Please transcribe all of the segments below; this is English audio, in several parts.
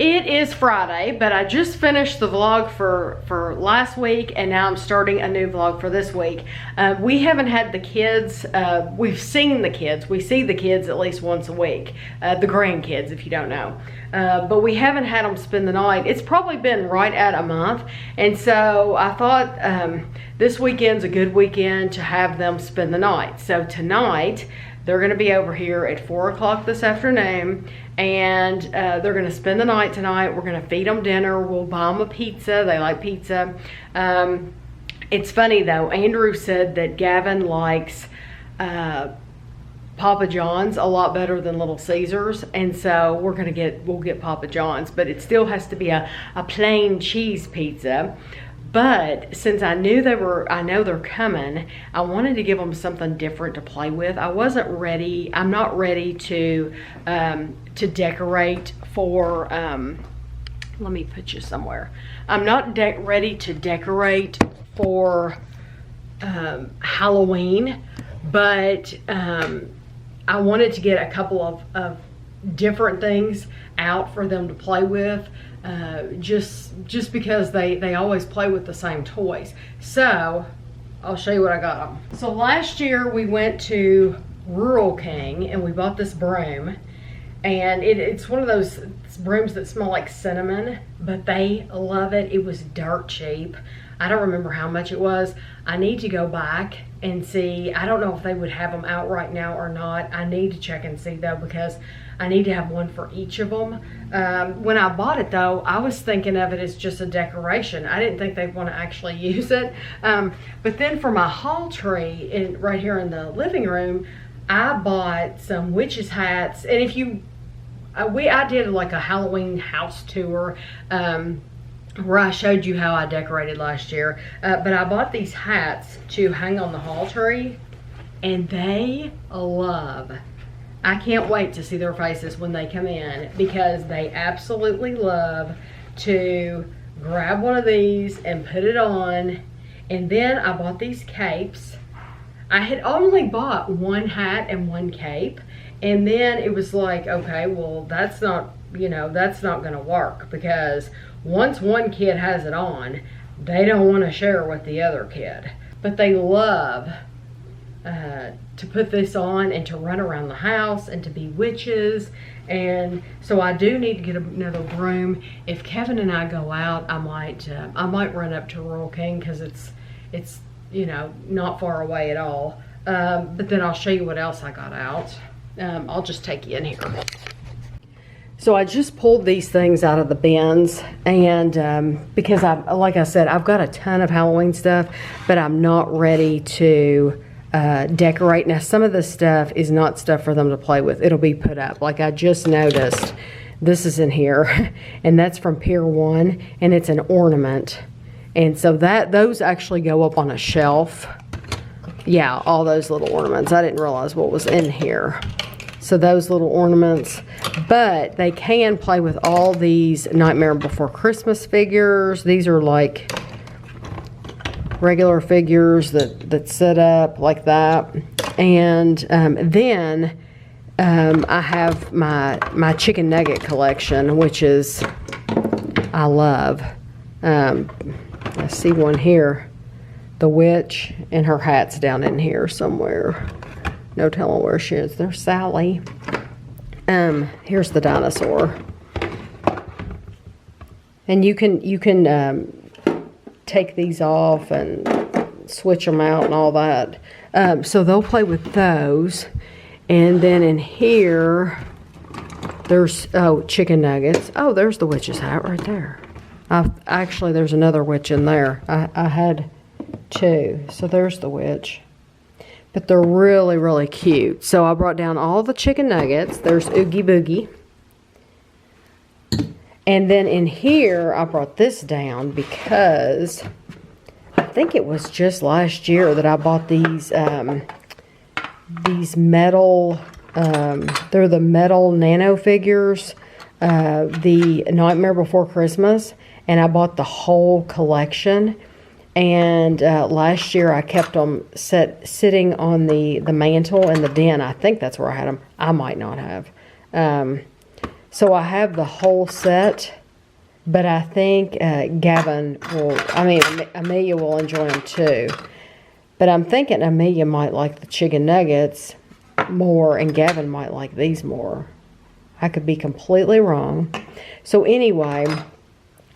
It is Friday, but I just finished the vlog for last week, and now I'm starting a new vlog for this week. We haven't had the kids. We've seen the kids. We see the kids at least once a week. The grandkids, if you don't know. But we haven't had them spend the night. It's probably been right at a month, and so I thought this weekend's a good weekend to have them spend the night. So tonight, they're going to be over here at 4 o'clock this afternoon, and they're going to spend the night tonight. We're going to feed them dinner. We'll buy them a pizza. They like pizza. It's funny though, Andrew said that Gavin likes Papa John's a lot better than Little Caesars, and so we'll get Papa John's, but it still has to be a plain cheese pizza. But since I know they're coming, I wanted to give them something different to play with. I'm not ready to decorate for, let me put you somewhere. I'm not ready to decorate for Halloween, but I wanted to get a couple of different things out for them to play with. Just because they always play with the same toys. So I'll show you what I got them. So last year we went to Rural King and we bought this broom, and it's one of those brooms that smell like cinnamon, but they love it. It was dirt cheap. I don't remember how much it was. I need to go back and see. I don't know if they would have them out right now or not. I need to check and see though, because I need to have one for each of them. When I bought it though, I was thinking of it as just a decoration. I didn't think they'd want to actually use it. But then for my hall tree right here in the living room, I bought some witches hats. And if you, I did like a Halloween house tour, where I showed you how I decorated last year. But I bought these hats to hang on the hall tree, and they love. I can't wait to see their faces when they come in, because they absolutely love to grab one of these and put it on. And then I bought these capes. I had only bought one hat and one cape, and then it was like, okay, well, that's not gonna work, because once one kid has it on, they don't want to share with the other kid. But they love to put this on and to run around the house and to be witches. And so I do need to get another broom. If Kevin and I go out, I might run up to Rural King, because it's not far away at all. But then I'll show you what else I got out. I'll just take you in here. So I just pulled these things out of the bins, and because like I said, I've got a ton of Halloween stuff, but I'm not ready to decorate. Now some of this stuff is not stuff for them to play with. It'll be put up. Like I just noticed this is in here, and that's from Pier 1, and it's an ornament. And so those actually go up on a shelf. Yeah, all those little ornaments. I didn't realize what was in here. So those little ornaments, but they can play with all these Nightmare Before Christmas figures. These are like regular figures that sit up like that. And then I have my chicken nugget collection, which is, I love. I see one here, the witch, and her hat's down in here somewhere. No telling where she is. There's Sally. Here's the dinosaur. And you can take these off and switch them out and all that. So they'll play with those. And then in here, there's chicken nuggets. Oh, there's the witch's hat right there. Actually, there's another witch in there. I had two. So there's the witch. But they're really, really cute. So I brought down all the chicken nuggets. There's Oogie Boogie. And then in here, I brought this down because I think it was just last year that I bought these metal, they're the metal nano figures, the Nightmare Before Christmas. And I bought the whole collection. And last year I kept them sitting on the mantle in the den. I think that's where I had them. I might not have. So I have the whole set, but I think Amelia will enjoy them too. But I'm thinking Amelia might like the chicken nuggets more and Gavin might like these more. I could be completely wrong. So anyway,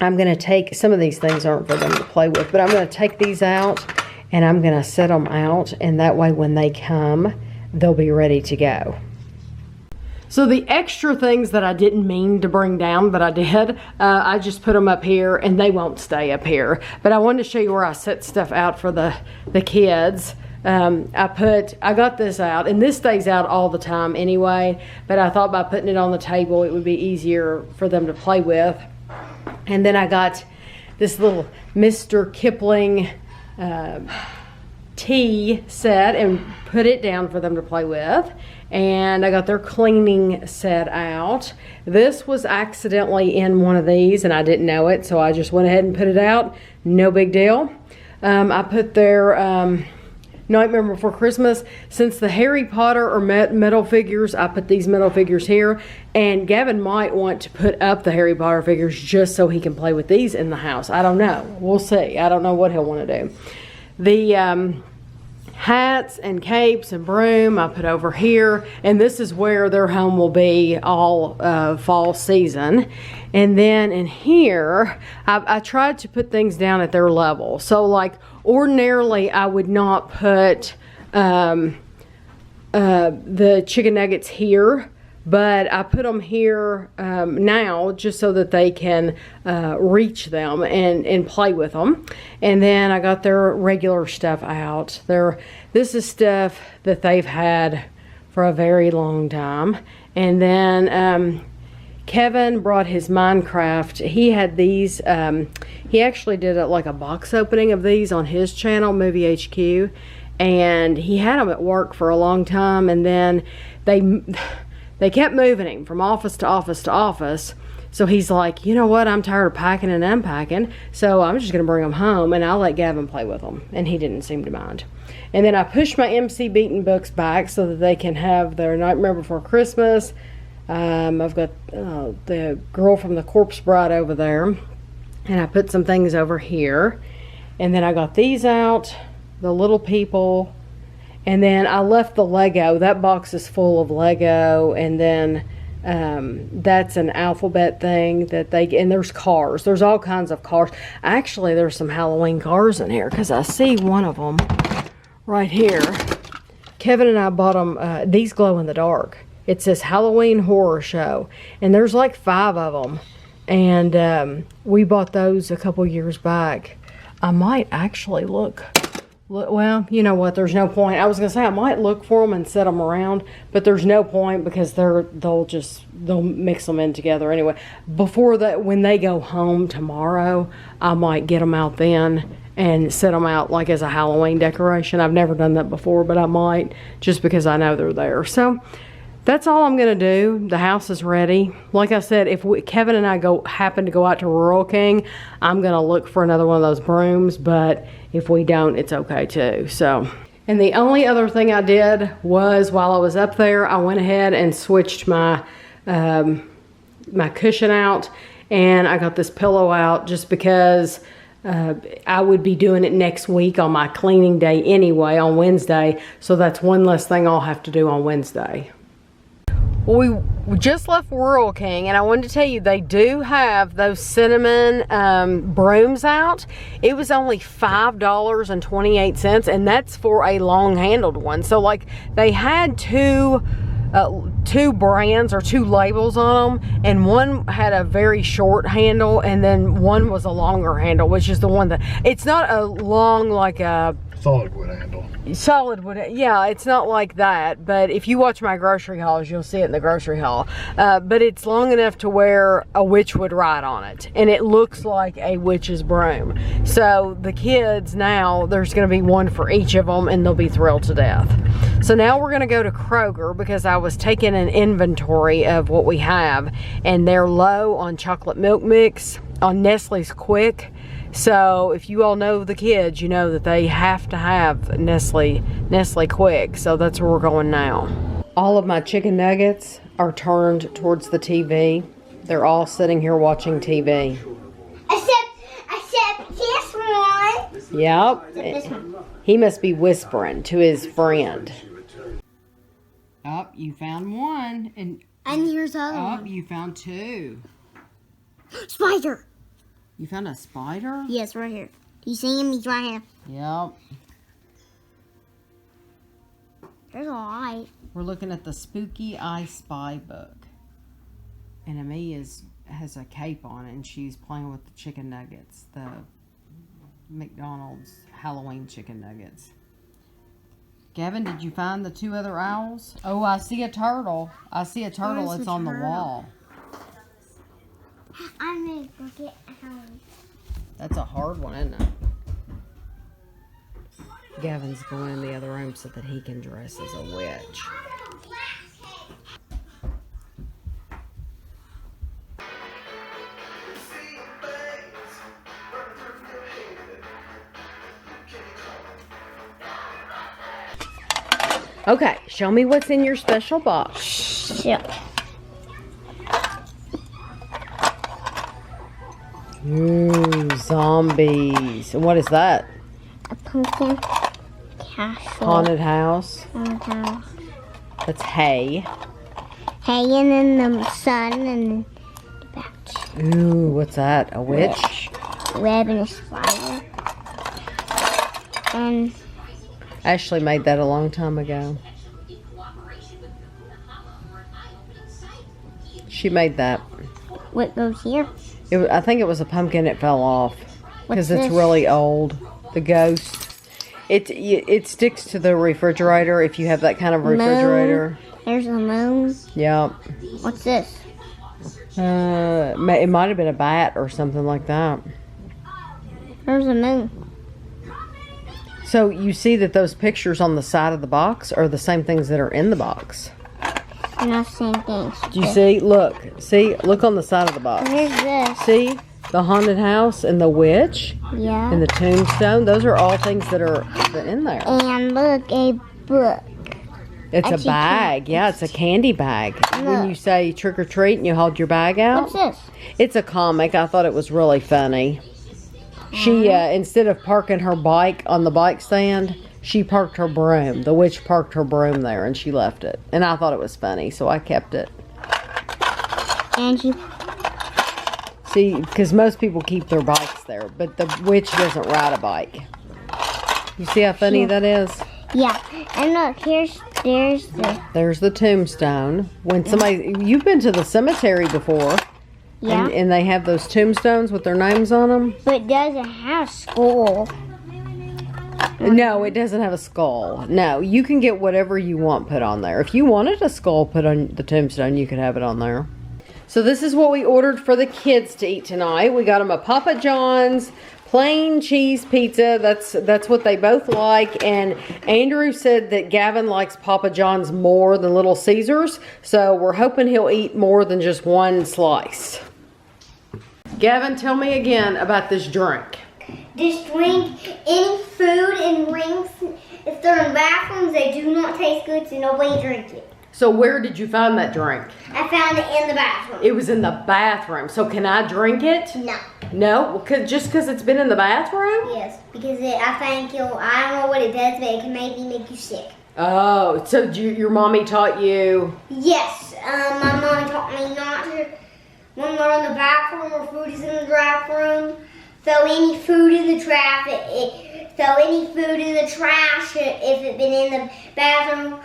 I'm going to take, some of these things aren't for them to play with, but I'm going to take these out and I'm going to set them out, and that way when they come, they'll be ready to go. So the extra things that I didn't mean to bring down, but I did, I just put them up here and they won't stay up here. But I wanted to show you where I set stuff out for the kids. I got this out, and this stays out all the time anyway, but I thought by putting it on the table it would be easier for them to play with. And then I got this little Mr. Kipling tea set and put it down for them to play with. And I got their cleaning set out. This was accidentally in one of these and I didn't know it, so I just went ahead and put it out. No big deal. I put their Nightmare Before Christmas. Since the Harry Potter or metal figures, I put these metal figures here. And Gavin might want to put up the Harry Potter figures just so he can play with these in the house. I don't know. We'll see. I don't know what he'll want to do. The hats and capes and broom I put over here, and this is where their home will be all fall season. And then in here I tried to put things down at their level. So like ordinarily I would not put the chicken nuggets here, but I put them here now just so that they can reach them and play with them. And then I got their regular stuff out. This is stuff that they've had for a very long time. And then Kevin brought his Minecraft. He had these, he actually did like a box opening of these on his channel, Movie HQ. And he had them at work for a long time, and then they kept moving him from office to office to office. So he's like, you know what, I'm tired of packing and unpacking, so I'm just going to bring them home and I'll let Gavin play with them. And he didn't seem to mind. And then I pushed my MC Beaton books back so that they can have their Nightmare Before Christmas. I've got the Girl from the Corpse Bride over there. And I put some things over here. And then I got these out, the Little People. And then I left the Lego. That box is full of Lego. And then that's an alphabet thing that and there's cars. There's all kinds of cars. Actually, there's some Halloween cars in here because I see one of them right here. Kevin and I bought them, these glow in the dark. It says Halloween Horror Show. And there's like 5 of them. And we bought those a couple years back. I might actually look, well, you know what, there's no point. I was gonna say I might look for them and set them around, but there's no point because they'll mix them in together anyway. Before that, when they go home tomorrow, I might get them out then and set them out like as a Halloween decoration. I've never done that before, but I might, just because I know they're there. So that's all I'm gonna do. The house is ready. Like I said, if Kevin and I happen to go out to Rural King, I'm gonna look for another one of those brooms, but if we don't, it's okay too. So, and the only other thing I did was while I was up there, I went ahead and switched my my cushion out, and I got this pillow out just because I would be doing it next week on my cleaning day anyway, on Wednesday. So that's one less thing I'll have to do on Wednesday. Well, we just left Rural King, and I wanted to tell you they do have those cinnamon brooms out. It was only $5.28, and that's for a long-handled one. So, like, they had two brands or 2 labels on them, and one had a very short handle, and then one was a longer handle, which is the one that it's not a long like a solid wood handle. Solid wood, yeah, it's not like that, but if you watch my grocery hauls, you'll see it in the grocery haul. But it's long enough to where a witch would ride on it, and it looks like a witch's broom. So the kids now, there's going to be one for each of them, and they'll be thrilled to death. So now we're going to go to Kroger because I was taking an inventory of what we have, and they're low on chocolate milk mix, on Nestle's Quick. So if you all know the kids, you know that they have to have Nestle Quick. So that's where we're going now. All of my chicken nuggets are turned towards the TV. They're all sitting here watching TV. Except this one. Yep. This one. He must be whispering to his friend. Oh, you found one. And here's the other one. you found two. Spider. You found a spider? Yes, right here. You see him? He's right here. Yep. There's a light. We're looking at the Spooky I Spy book. And Amy has a cape on and she's playing with the chicken nuggets. The McDonald's Halloween chicken nuggets. Gavin, did you find the two other owls? Oh, I see a turtle. I see a turtle. Where's It's the on the turtle? wall. I'm going to go get home. That's a hard one, isn't it? Gavin's going in the other room so that he can dress as a witch. Okay, show me what's in your special box. Yep. Ooh, zombies. And what is that? A pumpkin castle. Haunted house. Haunted house. That's hay. Hey, and then the sun and the batch. Ooh, what's that? A witch? Web and a spider. And Ashley made that a long time ago. She made that. what goes here? I think it was a pumpkin that fell off because it's this? really old. The ghost. It sticks to the refrigerator if you have that kind of refrigerator. Moon. There's a moon. Yep. What's this? It might have been a bat or something like that. There's a moon. So you see that those pictures on the side of the box are the same things that are in the box. They're not the same things. Do you see? Look. See? Look on the side of the box. Here's this. See? The haunted house and the witch Yeah. and the tombstone. Those are all things that are in there. And look, a book. It's a Actually, bag. Yeah, it's a candy bag. When Look. you say trick or treat and you hold your bag out. What's this? It's a comic. I thought it was really funny. She, instead of parking her bike on the bike stand, she parked her broom. The witch parked her broom there and she left it. And I thought it was funny, so I kept it. And she. See, because most people keep their bikes there, but the witch doesn't ride a bike. You see how funny Yeah. that is? Yeah. And look, there's the. There's the tombstone. When somebody, you've been to the cemetery before, Yeah. and they have those tombstones with their names on them. But it doesn't have skull. No, it doesn't have a skull. No, you can get whatever you want put on there. If you wanted a skull put on the tombstone, you could have it on there. So this is what we ordered for the kids to eat tonight. We got them a Papa John's plain cheese pizza. That's what they both like. And Andrew said that Gavin likes Papa John's more than Little Caesars. So we're hoping he'll eat more than just one slice. Gavin, tell me again about this drink. This drink, any food and drinks, if they're in bathrooms, they do not taste good, so nobody drink it. So where did you find that drink? I found it in the bathroom. It was in the bathroom. So can I drink it? No. No? Just because it's been in the bathroom? Yes, because I think I don't know what it does, but it can maybe make you sick. Oh, so your mommy taught you? Yes, my mom taught me not to, when we're in the bathroom or food is in the bathroom, throw any food in the trash. Throw any food in the trash if it's been in the bathroom.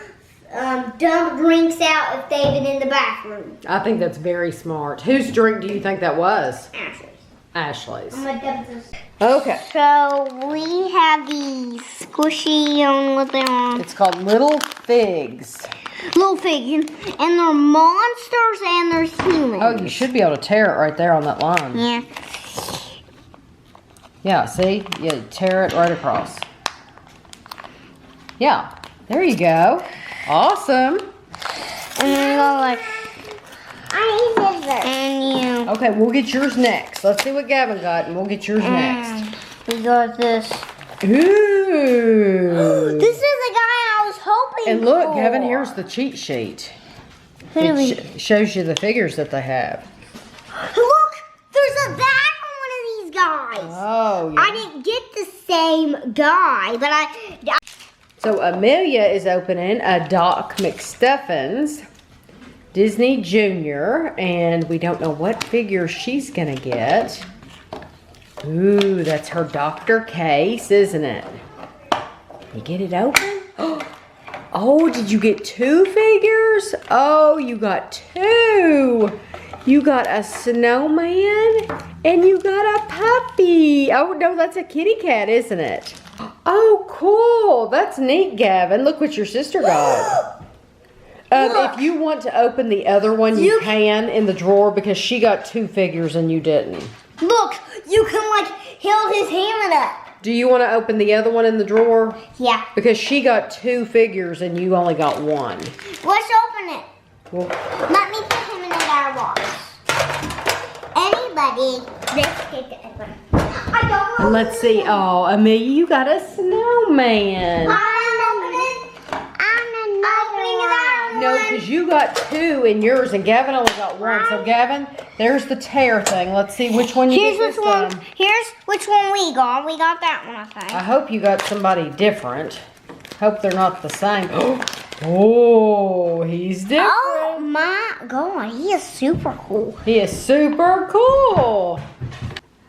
Dump drinks out if they've been in the bathroom. I think that's very smart. Whose drink do you think that was? Ashley's. Ashley's. I'm gonna dump this. Okay. So we have these squishy what they're on. It's called Little Figs. Little figs, and they're monsters and they're humans. Oh, you should be able to tear it right there on that line. Yeah. Yeah, see? You tear it right across. Yeah. There you go. Awesome. And then go like. I need this. And you. Okay, we'll get yours next. Let's see what Gavin got, and we'll get yours next. We got this. Ooh. This is the guy I was hoping And look, for. Gavin, here's the cheat sheet. Who do we- It shows you the figures that they have. Look, there's a bag on one of these guys. Oh, yeah. I didn't get the same guy, but I So Amelia is opening a Doc McStuffins Disney Junior, and we don't know what figure she's gonna get. Ooh, that's her Dr. Case, isn't it? You get it open? Oh, did you get 2 figures? Oh, you got 2. You got a snowman and you got a puppy. Oh, no, that's a kitty cat, isn't it? Oh, cool. That's neat, Gavin. Look what your sister got. If you want to open the other one, you can in the drawer because she got 2 figures and you didn't. look, you can like hold his hand up. Do you want to open the other one in the drawer? Yeah. Because she got 2 figures and you only got 1. Let's open it. Well, Let me put him in the box. Anybody, let's take it open. I don't know. and let's see. Oh, Amelia, you got a snowman. No, because you got 2 in yours and Gavin only got 1. So Gavin, there's the tear thing. Let's see which one you Here's get which this one. time. Here's which one we got. We got that one, I think. I hope you got somebody different. Hope they're not the same. Oh, he's different. Oh my God, he is super cool. He is super cool.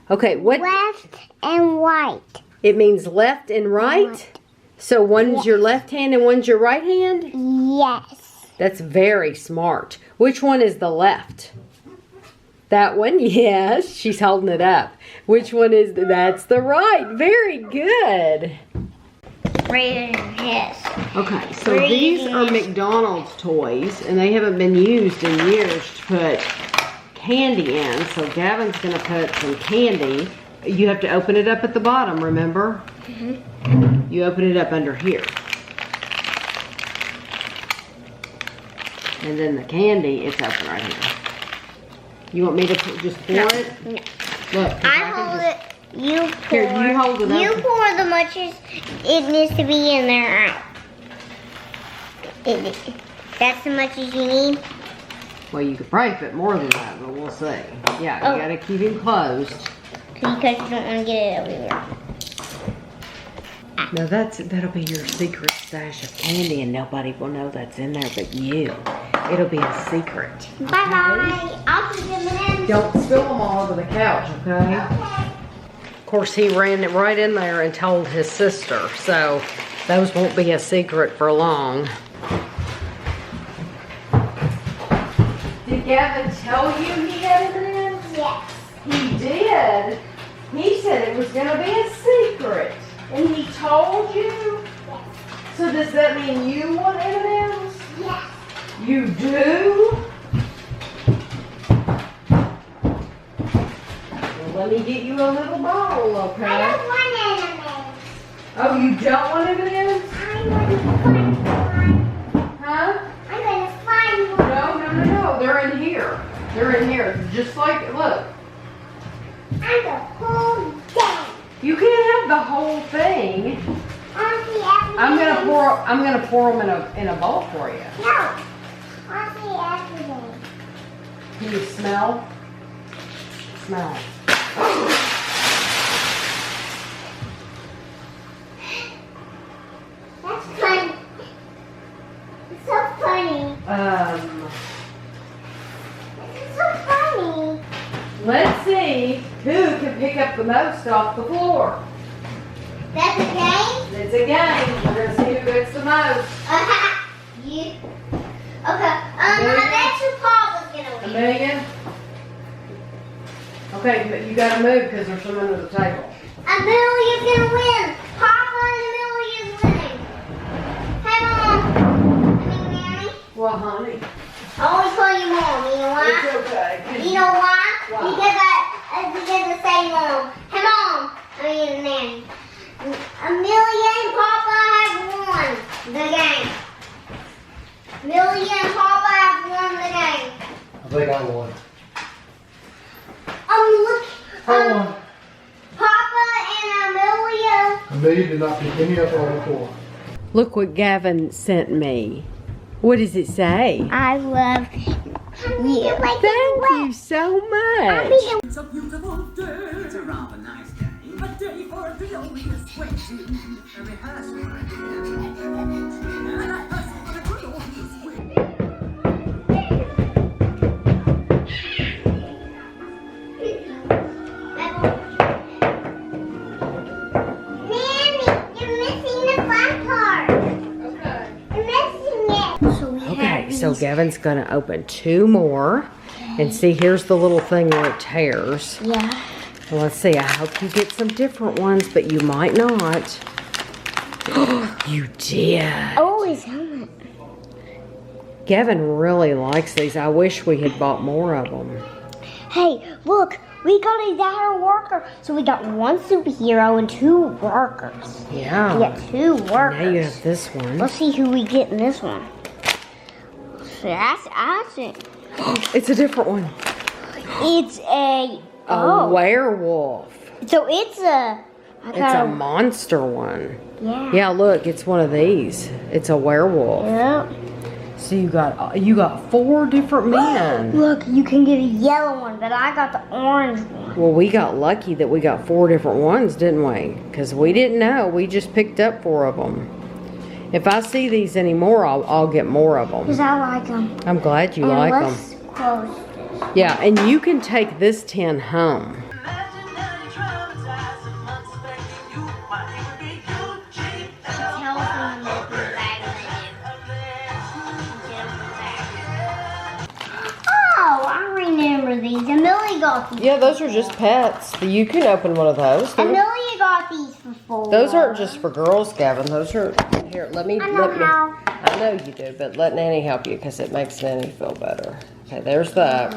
Okay, what? Left and right. It means left and right? So one's your left hand and one's your right hand? Yes. That's very smart. Which one is the left? That one? Yes, she's holding it up. Which one is that's the right. Very good. Right in his. Okay, so these are McDonald's toys, and they haven't been used in years to put candy in. So Gavin's gonna put some candy. You have to open it up at the bottom, remember? Mm-hmm. You open it up under here. And then the candy, it's open right here. You want me to just pour it? Look, I hold it. You pour. Here, you hold it up. You pour the much as it needs to be in there out. That's as much as you need. Well, you could probably fit more than that, but we'll see. Yeah, you Oh. gotta keep him closed. Because you don't want to get it everywhere. No, that'll be your secret stash of candy, and nobody will know that's in there but you. It'll be a secret. Bye bye. I'll put them in. Don't spill them all over the couch, okay? Of course, he ran it right in there and told his sister, so those won't be a secret for long. Did Gavin tell you he had it in? Yes. He did. He said it was gonna be a secret. And he told you? Yes. So does that mean you want M&M's? Yes. You do? Well, let me get you a little bottle, okay? I don't want M&M's. Oh, you don't want M&M's? I'm going to find one. Huh? I'm going to find one. No. They're in here. They're in here. Just like, look. I'm the whole day. You can't have the whole thing. Honestly, I'm gonna pour them in a bowl for you. No. Honestly, everything. Can you smell? Smell. That's funny. It's so funny. It's so funny. Let's see who can pick up the most off the floor. That's a game? It's a game. We're gonna see who gets the most. You. Okay. I bet you Papa's gonna win. Amelia? Okay, but you gotta move because there's some under the table. Amelia's gonna win. Papa and Amelia's winning. Hey, Mom. I mean, Mary. Well, honey, I always call you Mom. You know why? it's okay. You know why? Why? Because I say Mom. Hey, Mom. I mean, Nanny. Amelia and Papa have won the game. Amelia and Papa have won the game. I think I won. Look. Hold on. Papa and Amelia. Amelia did not pick any up on the floor. Look what Gavin sent me. What does it say? I love you. Thank you so much. It's a beautiful day. It's a rather nice day. A day for a glorious wedding. A rehearsal, my dear. And a rehearsal for a glorious wedding. Nanny, you're missing the fun part. Okay. You're missing it. So we have So these. Gavin's gonna open 2 more. And see, here's the little thing where it tears. Yeah. Well, let's see, I hope you get some different ones, but you might not. You did. Oh, his helmet. Gavin really likes these. I wish we had bought more of them. Hey, look, we got a data worker. So we got 1 superhero and 2 workers. Yeah. We got 2 workers. Now you have this one. Let's see who we get in this one. So that's it. It's a different one. It's a Werewolf. So it's a. It's a monster one. Yeah. Yeah, look, it's one of these. It's a werewolf. Yep. So you got 4 different men. Look, you can get a yellow one, but I got the orange one. Well, we got lucky that we got 4 different ones, didn't we? Because we didn't know. We just picked up 4 of them. If I see these anymore, I'll get more of them. Because I like them. I'm glad you like them. Let's close this. Yeah, and you can take this tin home. Oh, I remember these. Amelia got these. Yeah, those are just pets. You can open one of those. Amelia got these before. Those aren't just for girls, Gavin. Those are here. Let me. I know I know you do, but let Nanny help you because it makes Nanny feel better. Okay, there's that.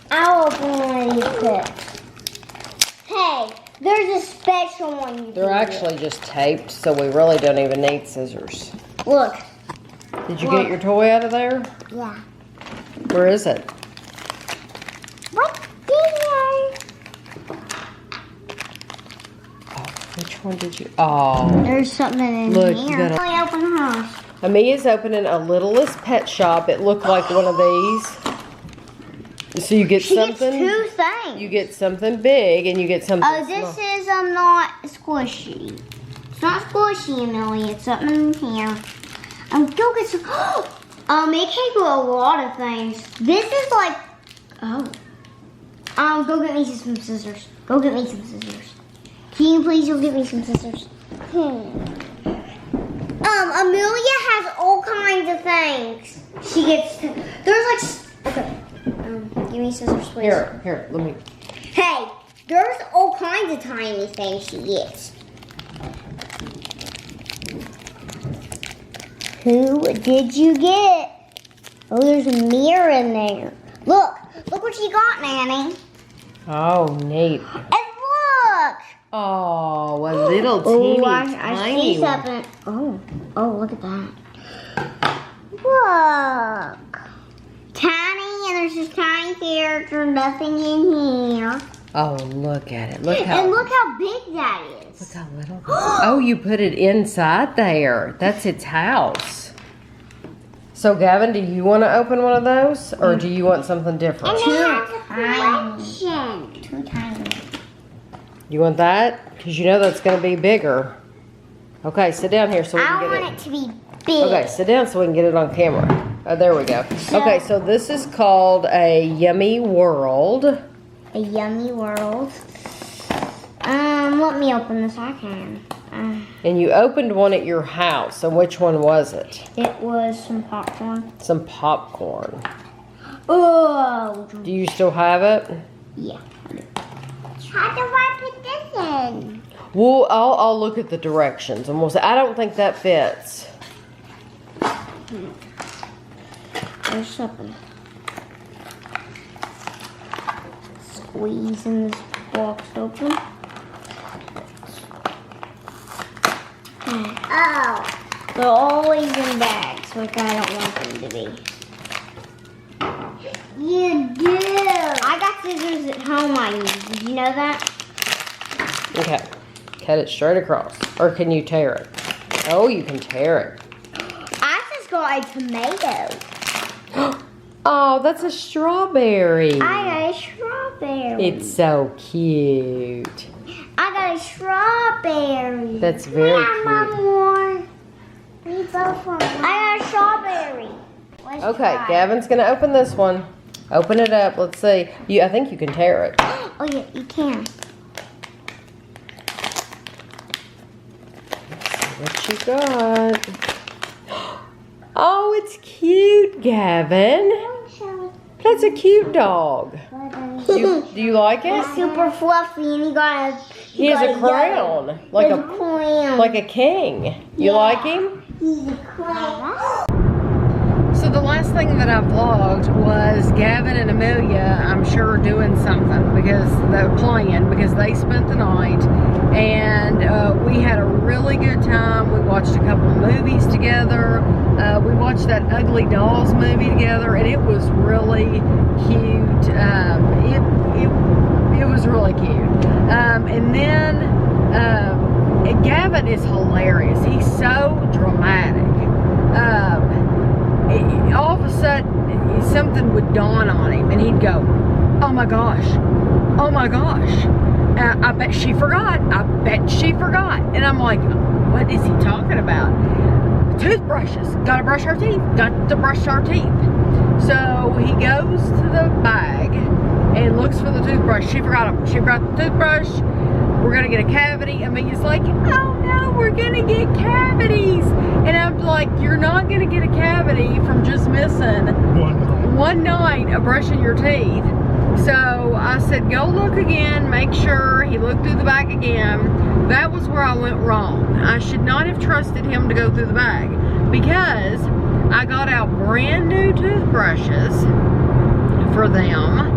I'll open one of these clips. Hey, there's a special one you They're can actually just taped, so we really don't even need scissors. get. Look. Did you get your toy out of there? Yeah. Where is it? What's there? Which one did you? Oh. There's something in Look, here. you gotta- Let me open hers. Amelia's opening a Littlest Pet Shop. It looked like one of these. So you get She something. gets 2 things. You get something big and you get something Oh, small. this is not squishy. It's not squishy, Amelia. It's something in here. Go get some. It can do a lot of things. This is like. Go get me some scissors. Go get me some scissors. Can you please go get me some scissors? Amelia has all kinds of things. She gets. There's like. Okay. Give me scissors, please. Here, let me. Hey, there's all kinds of tiny things she gets. Who did you get? Oh, there's a mirror in there. Look what she got, Nanny. Oh, neat. And look. Oh, a little teeny I tiny see one. something. Oh, look at that. Look. Tiny, and there's this tiny character, nothing in here. Oh, look at it. Look how. And look how big that is. Look how little. Oh, you put it inside there. That's its house. So, Gavin, do you want to open one of those, or do you want something different? And it has a collection. 2 tiny. You want that? Because you know that's going to be bigger. Okay, sit down here so we I can get want it. it to be big. Okay, sit down so we can get it on camera. Oh, there we go. Okay, so this is called a Yummy World. A yummy world. Let me open this. I can. And you opened one at your house. So which one was it? It was some popcorn. Some popcorn. Oh. Do you still have it? Yeah. How do I put this in? Well, I'll look at the directions and we'll say. I don't think that fits. There's something. Squeezing this box open. Oh. They're always in bags, which I don't want them to be. You do. I got scissors at home I use. Did you know that? Okay. cut it straight across. Or can you tear it? Oh, you can tear it. I just got a tomato. Oh, that's a strawberry. I got a strawberry. It's so cute. I got a strawberry. That's very Mom, cute. more. We both want one. I got a strawberry. Let's Okay, try. Gavin's gonna open this one. Open it up. Let's see. I think you can tear it. Oh yeah, you can. What you got? Oh, it's cute, Gavin. That's a cute dog. Do you like it? He's super fluffy and He has a crown, like a crown. like a king. You like him? He's a crown. So the last thing that I vlogged was Gavin and Amelia, I'm sure, doing something because they're playing, because they spent the night, and we had a really good time. We watched a couple of movies together. We watched that Ugly Dolls movie together, and it was really cute. It was really cute. And then Gavin is hilarious. He's so dramatic. All of a sudden, something would dawn on him, and he'd go, "Oh my gosh, oh my gosh, I bet she forgot, I bet she forgot." And I'm like, what is he talking about? Toothbrushes, gotta brush our teeth, got to brush our teeth. So he goes to the bag and looks for the toothbrush. She forgot him. She forgot the toothbrush. We're gonna get a cavity. Amelia's like, "Oh no, we're gonna get cavities." And I'm like, "You're not gonna get a cavity from just missing one night of brushing your teeth." So I said, "Go look again, make sure." He looked through the bag again. That was where I went wrong. I should not have trusted him to go through the bag, because I got out brand new toothbrushes for them.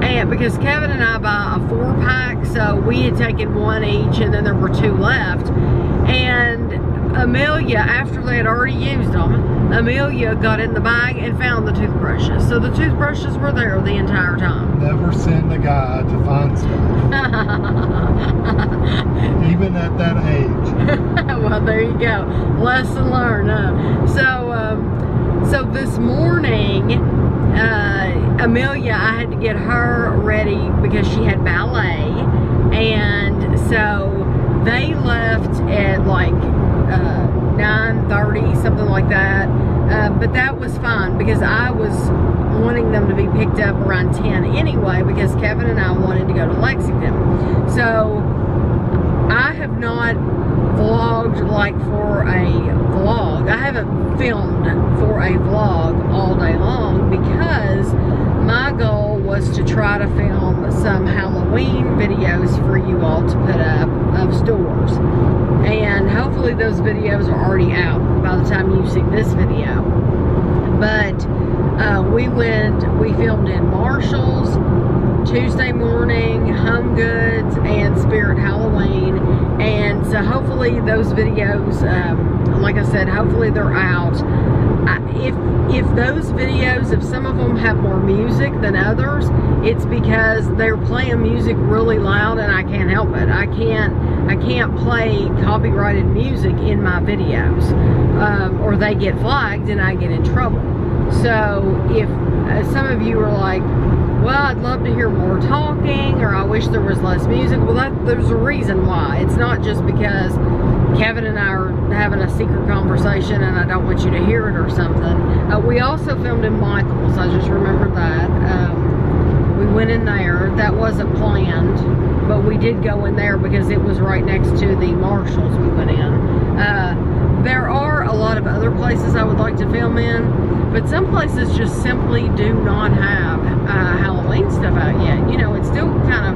And because Kevin and I buy a 4-pack, so we had taken one each, and then there were 2 left. And Amelia, after they had already used them, Amelia got in the bag and found the toothbrushes. So the toothbrushes were there the entire time. Never send a guy to find stuff. Even at that age. Well, there you go. Lesson learned. So this morning, Amelia, I had to get her ready because she had ballet, and so they left at like 9:30, something like that. But that was fine because I was wanting them to be picked up around 10 anyway, because Kevin and I wanted to go to Lexington. So I have not vlogged like for a vlog. I haven't filmed for a vlog all day long, because my goal was to try to film some Halloween videos for you all to put up of stores, and hopefully those videos are already out by the time you see this video. But we filmed in Marshall's Tuesday morning, Home Goods, and Spirit Halloween. And so hopefully those videos, like I said, hopefully they're out. If those videos, if some of them have more music than others, it's because they're playing music really loud, and I can't help it. I can't play copyrighted music in my videos, or they get flagged and I get in trouble. So if some of you are like, "Well, I'd love to hear more talking," or "I wish there was less music," well, there's a reason why. It's not just because Kevin and I are having a secret conversation and I don't want you to hear it or something. We also filmed in Michael's. I just remembered that. We went in there. That wasn't planned, but we did go in there because it was right next to the Marshalls we went in. There are a lot of other places I would like to film in, but some places just simply do not have Halloween stuff out yet. You know, it's still kind of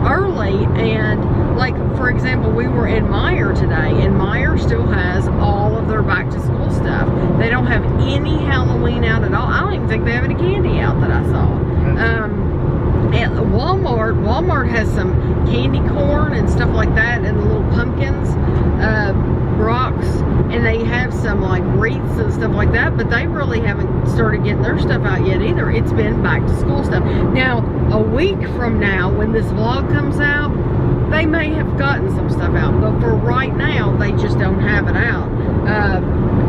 early, and like, for example, we were in Meijer today, and Meijer still has all of their back to school stuff. They don't have any Halloween out at all. I don't even think they have any candy out that I saw. At Walmart has some candy corn and stuff like that, and the little pumpkins, rocks, and they have some like wreaths and stuff like that, but they really haven't started getting their stuff out yet either. It's been back to school stuff. Now, a week from now, when this vlog comes out, they may have gotten some stuff out, but for right now, they just don't have it out.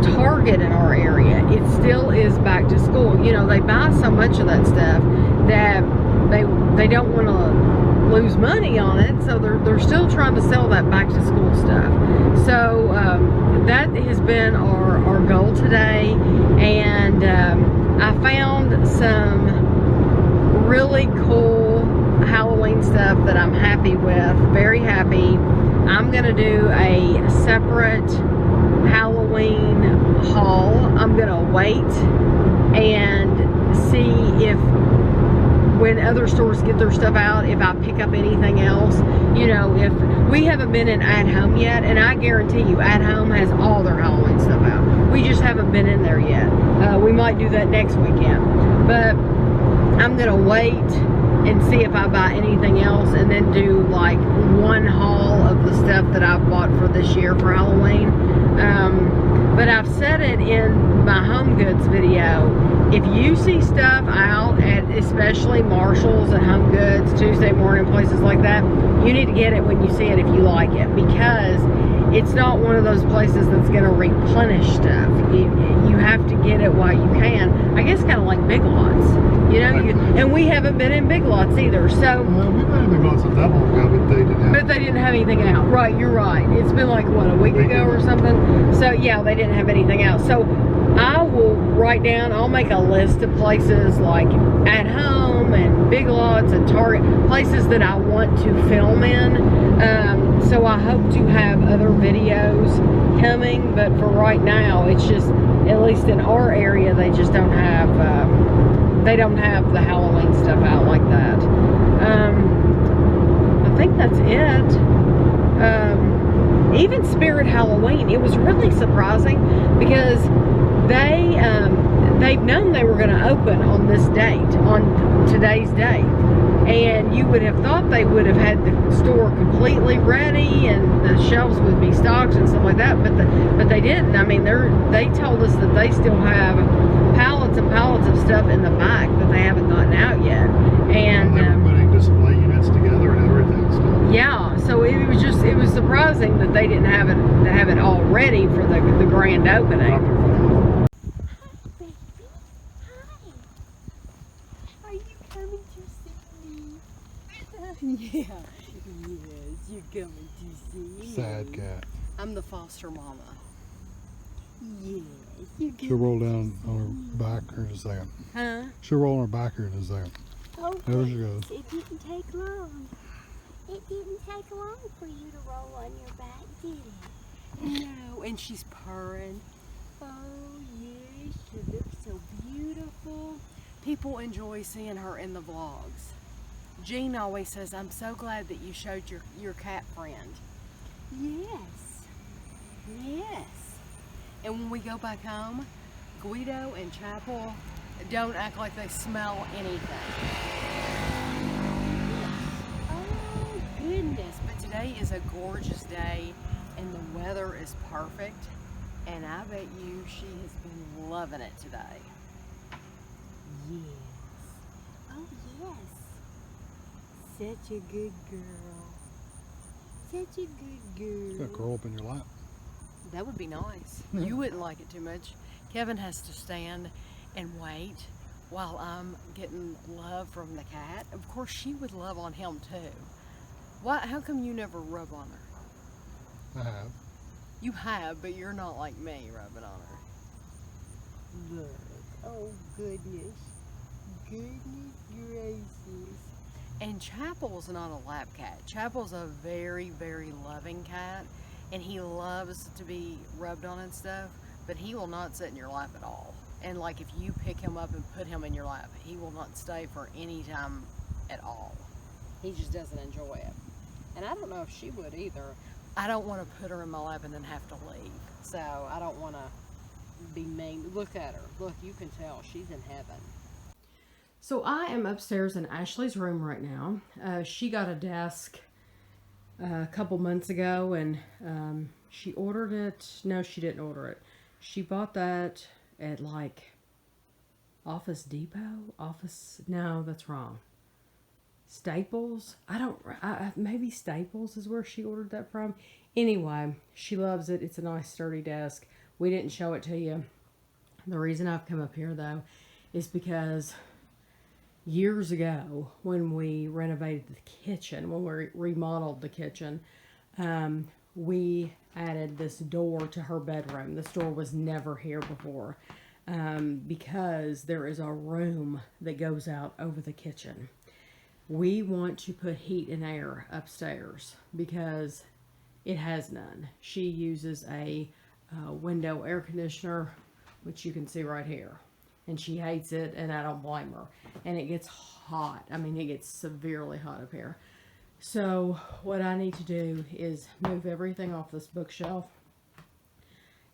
Target in our area, it still is back to school. You know, they buy so much of that stuff that they don't want to lose money on it, so they're still trying to sell that back to school stuff. So that has been our goal today, and I found some really cool Halloween stuff that I'm happy with, very happy. I'm gonna do a separate Halloween haul. I'm gonna wait and see if when other stores get their stuff out, if I pick up anything else. You know, if we haven't been in At Home yet, and I guarantee you At Home has all their Halloween stuff out. We just haven't been in there yet. We might do that next weekend, but I'm gonna wait and see if I buy anything else, and then do like one haul of the stuff that I've bought for this year for Halloween. But I've said it in my Home Goods video, if you see stuff out at especially Marshall's and Home Goods, Tuesday morning, places like that, you need to get it when you see it if you like it, because it's not one of those places that's going to replenish stuff. You have to get it while you can. I guess kind of like Big Lots. You know, and we haven't been in Big Lots either, so... we've been in Big Lots that long ago, but they didn't have anything out. Right, you're right. It's been like, what, a week ago or something? So, yeah, they didn't have anything out. So, I will write down, I'll make a list of places like At Home and Big Lots and Target, places that I want to film in. So, I hope to have other videos coming, but for right now, it's just, at least in our area, they just don't have... they don't have the Halloween stuff out like that. I think that's it. Even Spirit Halloween, it was really surprising because they've known they were going to open on this date, on today's date. And you would have thought they would have had the store completely ready and the shelves would be stocked and stuff like that, but they didn't. I mean, they told us that they still have pallets and pallets of stuff in the back that they haven't gotten out yet. And they were putting display units together and everything still. Yeah, so it was surprising that they didn't have it all ready for the grand opening. Yeah, yes, you're coming to see me. Sad cat. I'm the foster mama. Yes, you're She'll roll down on her back here in a second. Huh? She'll roll on her back here in a second. Oh, There she goes. it didn't take long. It didn't take long for you to roll on your back, did it? No, and she's purring. Oh, yes, she looks so beautiful. People enjoy seeing her in the vlogs. Jean always says, I'm so glad that you showed your cat friend. Yes. Yes. And when we go back home, Guido and Chapel don't act like they smell anything. Oh, goodness. But today is a gorgeous day, and the weather is perfect. And I bet you she has been loving it today. Yes. Oh, yes. Such a good girl. Such a good girl. Gonna curl up in your lap. That would be nice. You wouldn't like it too much. Kevin has to stand and wait while I'm getting love from the cat. Of course, she would love on him too. Why? How come you never rub on her? I have. You have, but you're not like me rubbing on her. Look. Oh, goodness. Goodness gracious. And Chapel's not a lap cat. Chapel's a very, very loving cat, and he loves to be rubbed on and stuff, but he will not sit in your lap at all. And like if you pick him up and put him in your lap, he will not stay for any time at all. He just doesn't enjoy it. And I don't know if she would either. I don't want to put her in my lap and then have to leave. So I don't want to be mean. Look at her. Look, you can tell she's in heaven. So I am upstairs in Ashley's room right now. She got a desk a couple months ago, and she ordered it. No, she didn't order it. She bought that at like Office Depot? No, that's wrong. Staples. Maybe Staples is where she ordered that from. Anyway, she loves it. It's a nice sturdy desk. We didn't show it to you. The reason I've come up here though is because years ago when we renovated the kitchen, when we remodeled the kitchen, we added this door to her bedroom. This door was never here before because there is a room that goes out over the kitchen. We want to put heat and air upstairs because it has none. She uses a window air conditioner, which you can see right here. And she hates it, and I don't blame her. And it gets hot. I mean, it gets severely hot up here. So what I need to do is move everything off this bookshelf.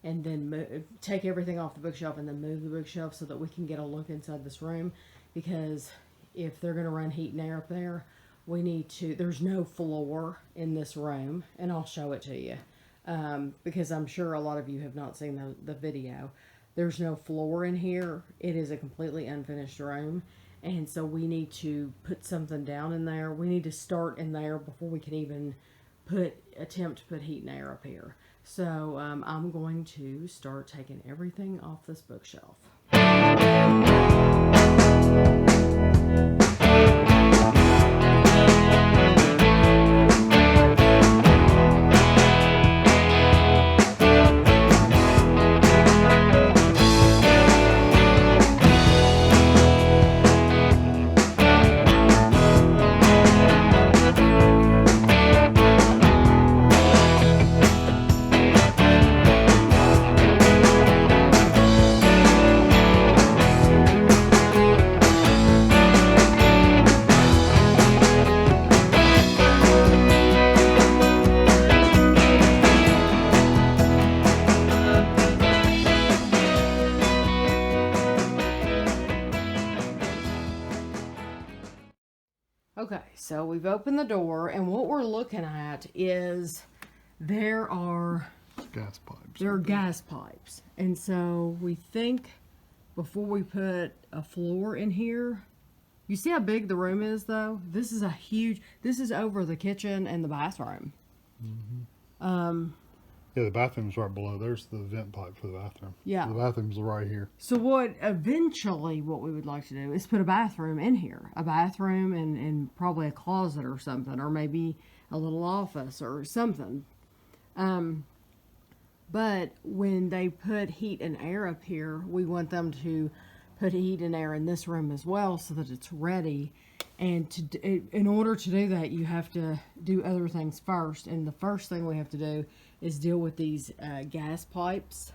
And then take everything off the bookshelf and then move the bookshelf so that we can get a look inside this room. Because if they're going to run heat and air up there, we need to, there's no floor in this room, and I'll show it to you because I'm sure a lot of you have not seen the video. There's no floor in here. It is a completely unfinished room, and so we need to put something down in there. We need to start in there before we can even attempt to put heat and air up here. So I'm going to start taking everything off this bookshelf. Okay, so we've opened the door, and what we're looking at is there are gas pipes. There are gas pipes, and so we think before we put a floor in here. You see how big the room is, though? This is this is over the kitchen and the bathroom. Mm-hmm. Yeah, the bathroom's right below. There's the vent pipe for the bathroom. Yeah. So the bathroom's right here. So what we would like to do is put a bathroom in here. A bathroom and probably a closet or something, or maybe a little office or something. But when they put heat and air up here, we want them to put heat and air in this room as well so that it's ready. And in order to do that, you have to do other things first. And the first thing we have to do is deal with these gas pipes.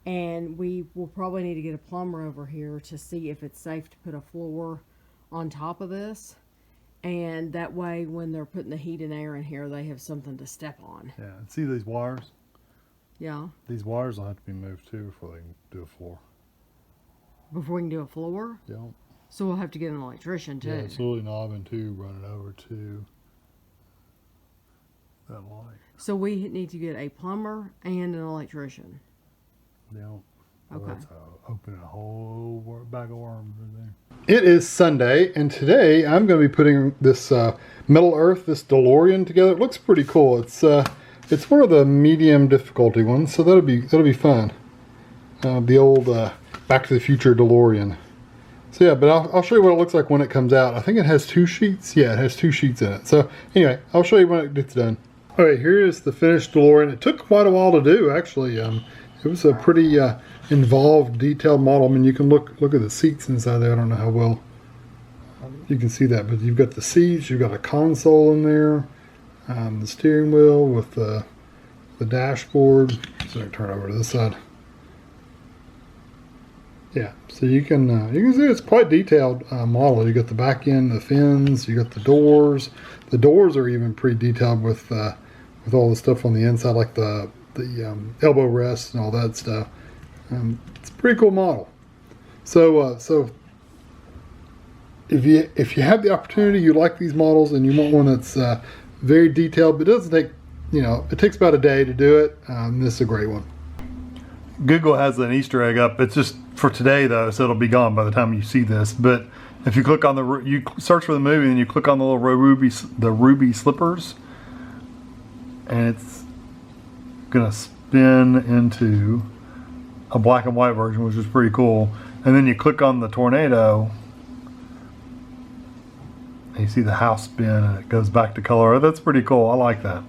And we will probably need to get a plumber over here to see if it's safe to put a floor on top of this. And that way, when they're putting the heat and air in here, they have something to step on. Yeah, and see these wires? Yeah. These wires will have to be moved too before they can do a floor. Before we can do a floor? Yeah. So we'll have to get an electrician too. Yeah, it's a little knob and tube running over to that light. So we need to get a plumber and an electrician. Yeah. Okay. That's open a whole bag of worms in there. It is Sunday, and today I'm going to be putting this Middle Earth, this DeLorean together. It looks pretty cool. It's one of the medium difficulty ones, so that'll be fun. The old Back to the Future DeLorean. So yeah, but I'll show you what it looks like when it comes out. I think it has 2 sheets. Yeah, it has 2 sheets in it. So anyway, I'll show you when it gets done. All right, here is the finished DeLorean. It took quite a while to do, actually. It was a pretty involved, detailed model. I mean, you can look at the seats inside there. I don't know how well you can see that, but you've got the seats. You've got a console in there, the steering wheel with the dashboard. So I can turn over to this side. Yeah, so you can see it's quite detailed model. You got the back end, the fins, you got the doors. The doors are even pretty detailed with all the stuff on the inside, like the elbow rests and all that stuff. It's a pretty cool model. So if you have the opportunity, you like these models, and you want one that's very detailed, but it doesn't take, it takes about a day to do it. This is a great one. Google has an Easter egg up. It's just for today though, so it'll be gone by the time you see this. But if you click on you search for the movie and you click on the little ruby slippers, and it's gonna spin into a black and white version, which is pretty cool. And then you click on the tornado, and you see the house spin and it goes back to color. That's pretty cool. I like that.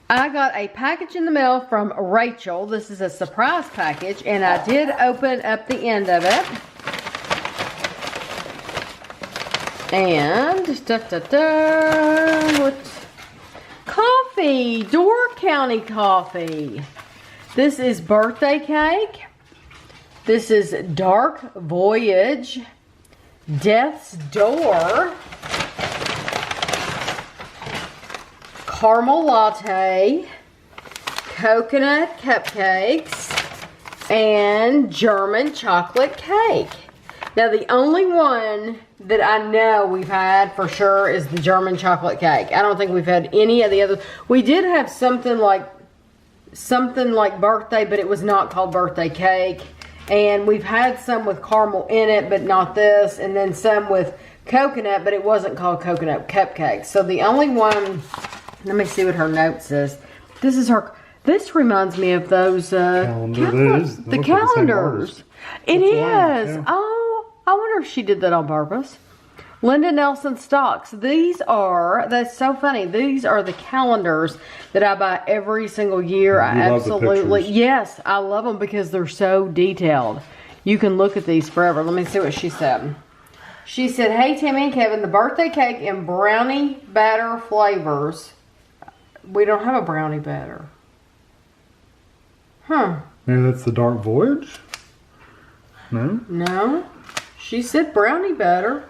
I got a package in the mail from Rachel. This is a surprise package, and I did open up the end of it. And what's coffee? Door County coffee. This is birthday cake. This is Dark Voyage, Death's Door, caramel latte, coconut cupcakes, and German chocolate cake. Now the only one that I know we've had for sure is the German chocolate cake. I don't think we've had any of the others. We did have something like birthday, but it was not called birthday cake. And we've had some with caramel in it, but not this. And then some with coconut, but it wasn't called coconut cupcakes. So the only one, let me see what her note says. This is her, this reminds me of those the calendars. It is. Yeah. Oh, I wonder if she did that on purpose. Linda Nelson Stocks. These are, that's so funny. These are the calendars that I buy every single year. I absolutely, yes, I love them because they're so detailed. You can look at these forever. Let me see what she said. She said, hey, Tammy and Kevin, the birthday cake in brownie batter flavors. We don't have a brownie batter. Huh. Maybe that's the Dark Voyage? No? No. She said brownie batter.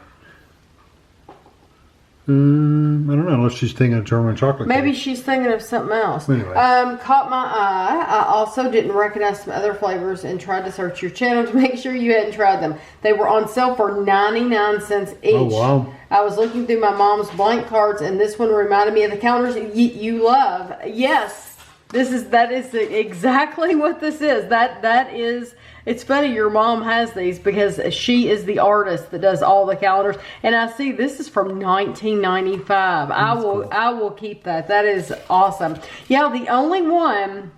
I don't know, unless she's thinking of German chocolate cake. Maybe she's thinking of something else. Anyway. Caught my eye. I also didn't recognize some other flavors and tried to search your channel to make sure you hadn't tried them. They were on sale for 99 cents each. Oh, wow. I was looking through my mom's blank cards, and this one reminded me of the calendars you love. Yes, that is exactly what this is. That is. It's funny your mom has these because she is the artist that does all the calendars. And I see this is from 1995. I will keep that. That is awesome. Yeah, the only one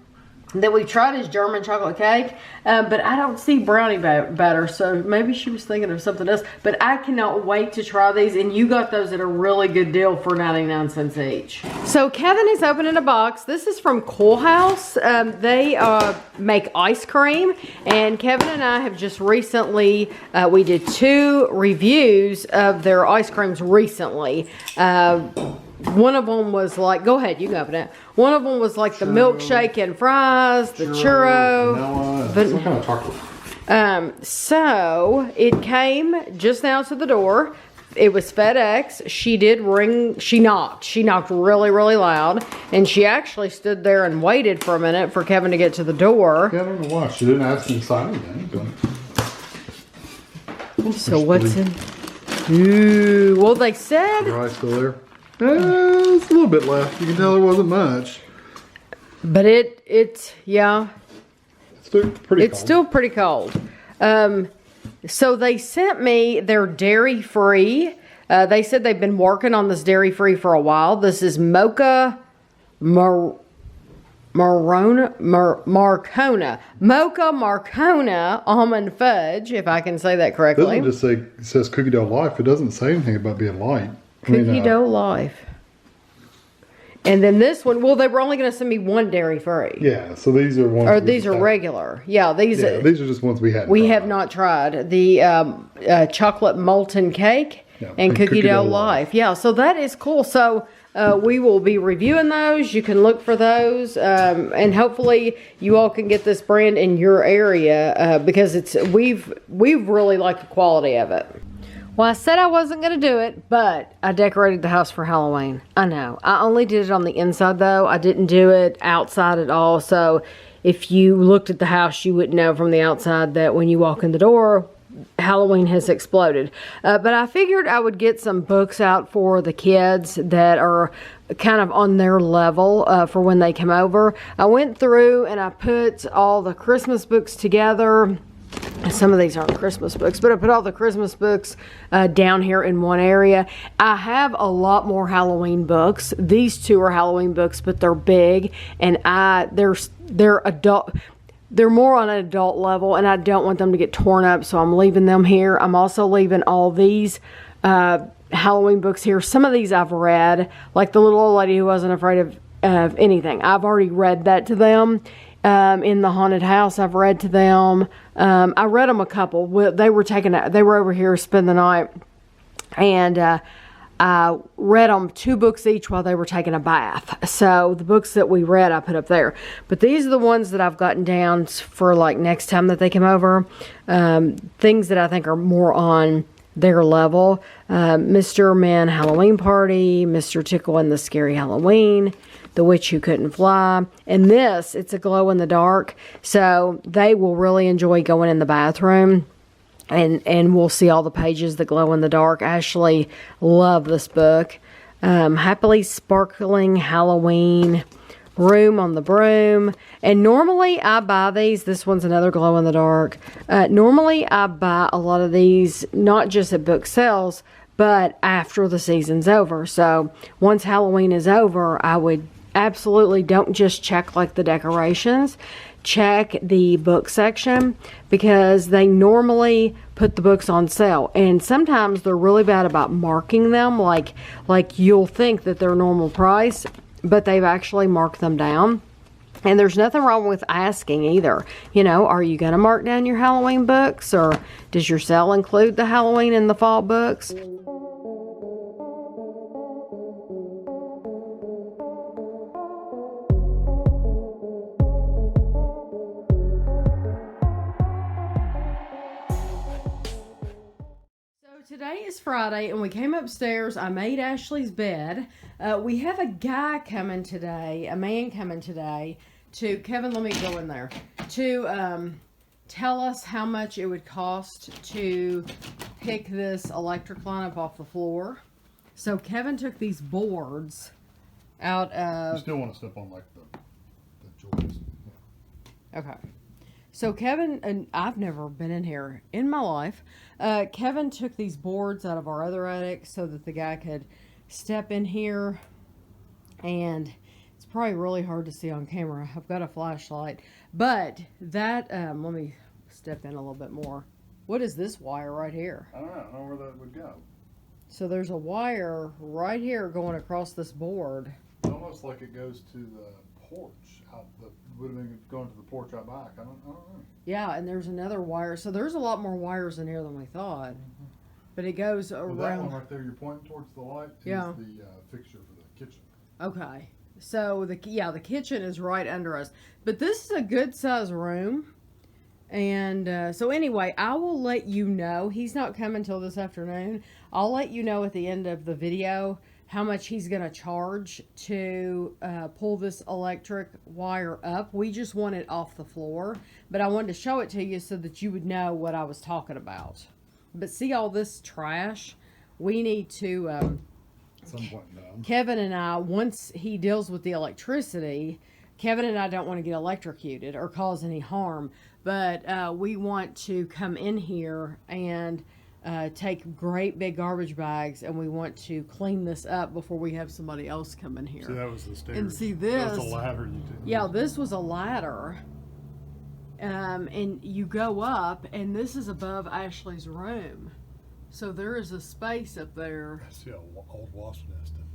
that we tried is German chocolate cake, but I don't see brownie batter, so maybe she was thinking of something else. But I cannot wait to try these, and you got those at a really good deal for 99 cents each. So Kevin is opening a box. This is from Cool House. They make ice cream, and Kevin and I have just recently, we did 2 reviews of their ice creams recently. One of them was like, go ahead, you can open it. One of them was like the milkshake and fries, the churro. Some kind of chocolate. So it came just now to the door. It was FedEx. She did ring, she knocked. She knocked really, really loud. And she actually stood there and waited for a minute for Kevin to get to the door. Yeah, I don't know why. She didn't ask me to sign anything. So what's in? Ooh, well they said. Your eyes still there? It's a little bit left. You can tell there wasn't much. But it's yeah. It's still pretty cold. It's still pretty cold. So they sent me their dairy-free. They said they've been working on this dairy-free for a while. This is Mocha Marcona almond fudge, if I can say that correctly. It doesn't just say, it says cookie dough life. It doesn't say anything about being light. Cookie dough life. And then this one, well, they were only going to send me one dairy free. Yeah, so these are ones. Or these are regular. Yeah, these are just ones we hadn't We tried. have not tried. The chocolate molten cake and cookie dough life. Yeah, so that is cool. So we will be reviewing those. You can look for those. And hopefully you all can get this brand in your area because we've really liked the quality of it. Well, I said I wasn't going to do it, but I decorated the house for Halloween. I know. I only did it on the inside, though. I didn't do it outside at all. So if you looked at the house, you wouldn't know from the outside that when you walk in the door, Halloween has exploded. But I figured I would get some books out for the kids that are kind of on their level for when they come over. I went through and I put all the Christmas books together. Some of these aren't Christmas books, but I put all the Christmas books down here in one area. I have a lot more Halloween books. These two are Halloween books, but they're big, and they're adult. They're more on an adult level, and I don't want them to get torn up, so I'm leaving them here. I'm also leaving all these Halloween books here. Some of these I've read, like the little old lady who wasn't afraid of anything. I've already read that to them. In the haunted house, I've read to them. I read them a couple. They were over here to spend the night, and I read them 2 books each while they were taking a bath. So the books that we read, I put up there. But these are the ones that I've gotten down for like next time that they come over. Things that I think are more on their level. Mr. Man Halloween Party, Mr. Tickle and the Scary Halloween, The Witch Who Couldn't Fly. And this, it's a glow in the dark. So they will really enjoy going in the bathroom. And we'll see all the pages that glow in the dark. Ashley loved this book. Happily Sparkling Halloween, Room on the Broom. And normally I buy these. This one's another glow in the dark. Normally I buy a lot of these, not just at book sales, but after the season's over. So once Halloween is over, I would absolutely don't just check like the decorations. Check the book section, because they normally put the books on sale, and sometimes they're really bad about marking them, like you'll think that they're normal price, but they've actually marked them down. And there's nothing wrong with asking either. You know, are you going to mark down your Halloween books, or does your sale include the Halloween and the fall books? Today is Friday, and we came upstairs. I made Ashley's bed. We have a guy coming today, a man coming today to, Kevin, let me go in there, to tell us how much it would cost to pick this electric line up off the floor. So Kevin took these boards out of... You still want to step on like the joists. Yeah. Okay. So Kevin, and I've never been in here in my life. Kevin took these boards out of our other attic so that the guy could step in here, and it's probably really hard to see on camera. I've got a flashlight, but that, let me step in a little bit more. What is this wire right here? I don't know where that would go. So there's a wire right here going across this board. It's almost like it goes to the porch. Would have been going to the porch out back. I don't know. Yeah, and there's another wire. So there's a lot more wires in here than we thought. Mm-hmm. But it goes around. Well, that one right there, you're pointing towards the light, yeah, is the fixture for the kitchen. Okay. So the kitchen is right under us. But this is a good size room. And so anyway, I will let you know. He's not coming till this afternoon. I'll let you know at the end of the video how much he's going to charge to pull this electric wire up. We just want it off the floor, but I wanted to show it to you so that you would know what I was talking about. But see all this trash? We need to, at some point down. Kevin and I, once he deals with the electricity, Kevin and I don't want to get electrocuted or cause any harm, but we want to come in here and take great big garbage bags, and we want to clean this up before we have somebody else come in here. See, that was the stairs. And see this. That was a ladder you did. Yeah, this was a ladder. And you go up, and this is above Ashley's room. So there is a space up there. I see an old wasp nest up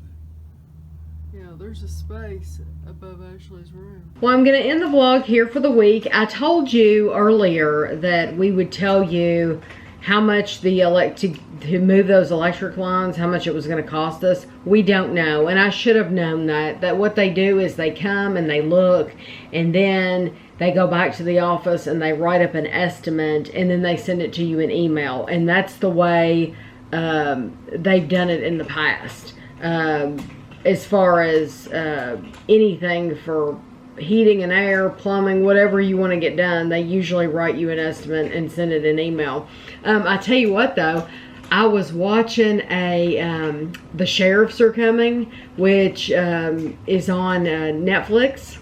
there. Yeah, there's a space above Ashley's room. Well, I'm going to end the vlog here for the week. I told you earlier that we would tell you how much to move those electric lines, how much it was going to cost us. We don't know, and I should have known that what they do is they come and they look, and then they go back to the office and they write up an estimate, and then they send it to you in email, and that's the way they've done it in the past. As far as anything for heating and air, plumbing, whatever you want to get done, they usually write you an estimate and send it in email. I tell you what though, I was watching The Sheriffs Are Coming, which is on Netflix,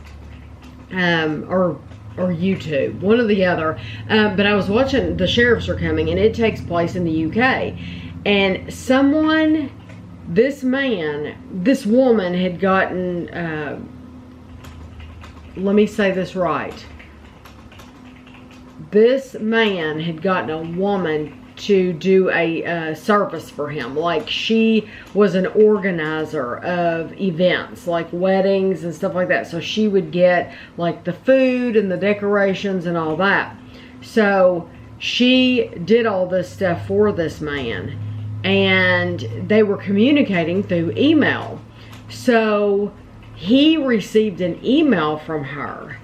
or or YouTube, one or the other. But I was watching The Sheriffs Are Coming, and it takes place in the UK. And this woman had gotten, let me say this right. This man had gotten a woman to do a service for him. Like, she was an organizer of events, like weddings and stuff like that. So she would get like the food and the decorations and all that. So she did all this stuff for this man, and they were communicating through email. So he received an email from her,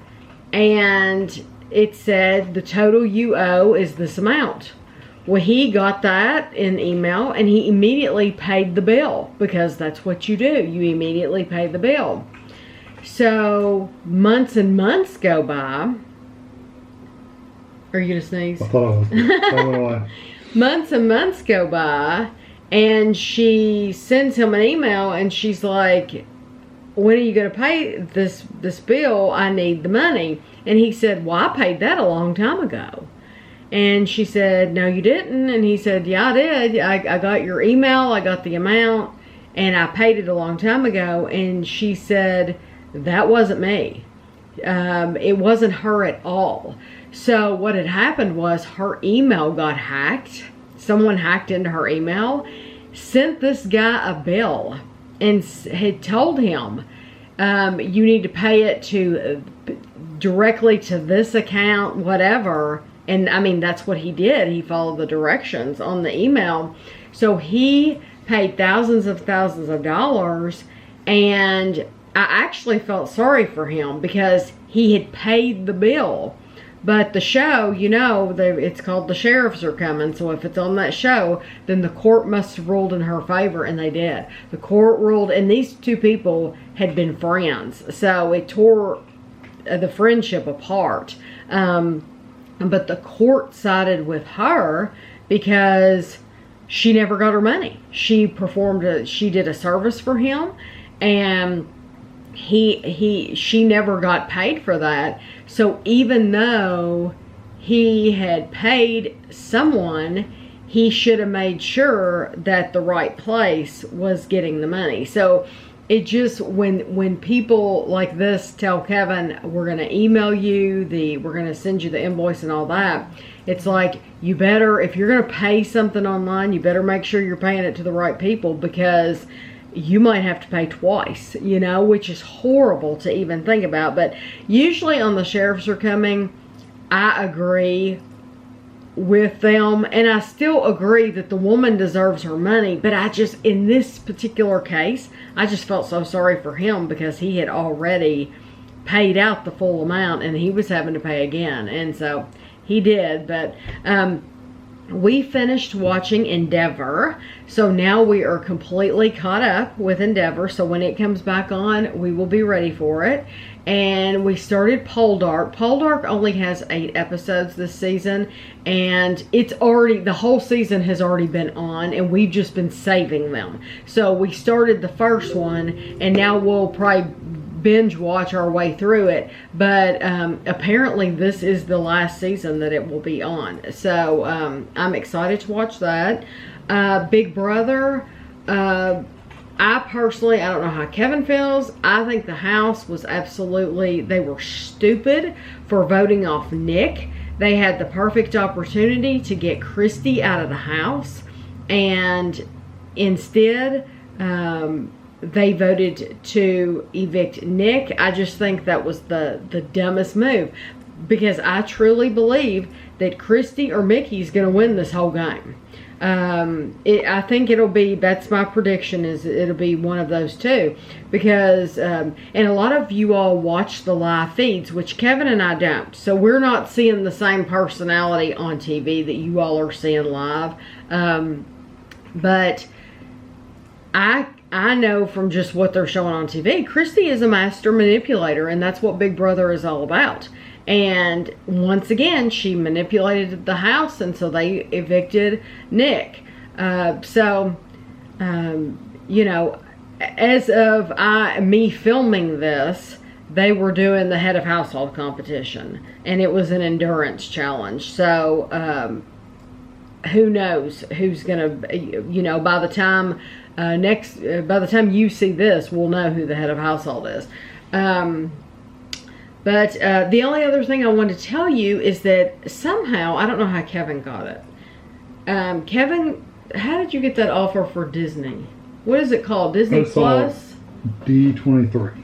and it said the total you owe is this amount. Well, he got that in email, and he immediately paid the bill, because that's what you do. You immediately pay the bill. So months and months go by. Are you gonna sneeze? I thought I was. I went away. Months and months go by, and she sends him an email, and she's like, when are you going to pay this bill? I need the money. And he said, well, I paid that a long time ago. And she said, no, you didn't. And he said, yeah, I did. I got your email, I got the amount, and I paid it a long time ago. And she said, that wasn't me. It wasn't her at all. So what had happened was her email got hacked. Someone hacked into her email, sent this guy a bill, and had told him, you need to pay it to directly to this account, whatever. And I mean, that's what he did. He followed the directions on the email. So he paid thousands of dollars, and I actually felt sorry for him because he had paid the bill. But the show, you know, it's called The Sheriffs Are Coming. So if it's on that show, then the court must have ruled in her favor, and they did. The court ruled, and these two people had been friends. So it tore the friendship apart. But the court sided with her because she never got her money. She did a service for him, and she never got paid for that. So even though he had paid someone, he should have made sure that the right place was getting the money. So it just, when people like this tell Kevin, we're going to email you, we're going to send you the invoice and all that, it's like, you better, if you're going to pay something online, you better make sure you're paying it to the right people, because you might have to pay twice, you know, which is horrible to even think about. But usually on The Sheriffs Are Coming, I agree with them, and I still agree that the woman deserves her money, but I just, in this particular case, I just felt so sorry for him because he had already paid out the full amount and he was having to pay again. And so he did. But we finished watching Endeavor, so now we are completely caught up with Endeavor. So when it comes back on, we will be ready for it. And we started Poldark. Poldark only has 8 episodes this season, and it's already, the whole season has already been on, and we've just been saving them. So we started the first one, and now we'll probably binge watch our way through it. But apparently this is the last season that it will be on. So I'm excited to watch that. Big Brother, I personally, I don't know how Kevin feels. I think the house was absolutely, they were stupid for voting off Nick. They had the perfect opportunity to get Christy out of the house, and instead they voted to evict Nick. I just think that was the dumbest move, because I truly believe that Christy or Mickey's going to win this whole game. I think it'll be, that's my prediction, is it'll be one of those two, because and a lot of you all watch the live feeds, which Kevin and I don't, so we're not seeing the same personality on TV that you all are seeing live. But I know from just what they're showing on TV, Christy is a master manipulator, and that's what Big Brother is all about. And once again, she manipulated the house, and so they evicted Nick. You know, as of me filming this, they were doing the head of household competition, and it was an endurance challenge. So who knows who's gonna, by the time by the time you see this, we'll know who the head of household is. But the only other thing I wanted to tell you is that somehow, I don't know how Kevin got it. Kevin, how did you get that offer for Disney? What is it called? Disney Plus? D23.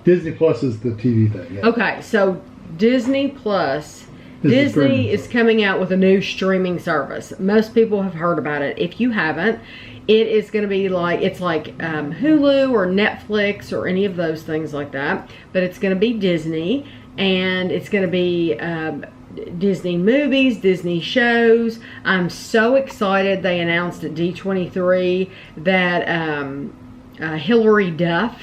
Disney Plus is the TV thing. Yeah. Okay, so Disney Plus. Disney is coming out with a new streaming service. Most people have heard about it. If you haven't, it is going to be like, it's like Hulu or Netflix or any of those things like that. But it's going to be Disney, and it's going to be Disney movies, Disney shows. I'm so excited. They announced at D23 that Hilary Duff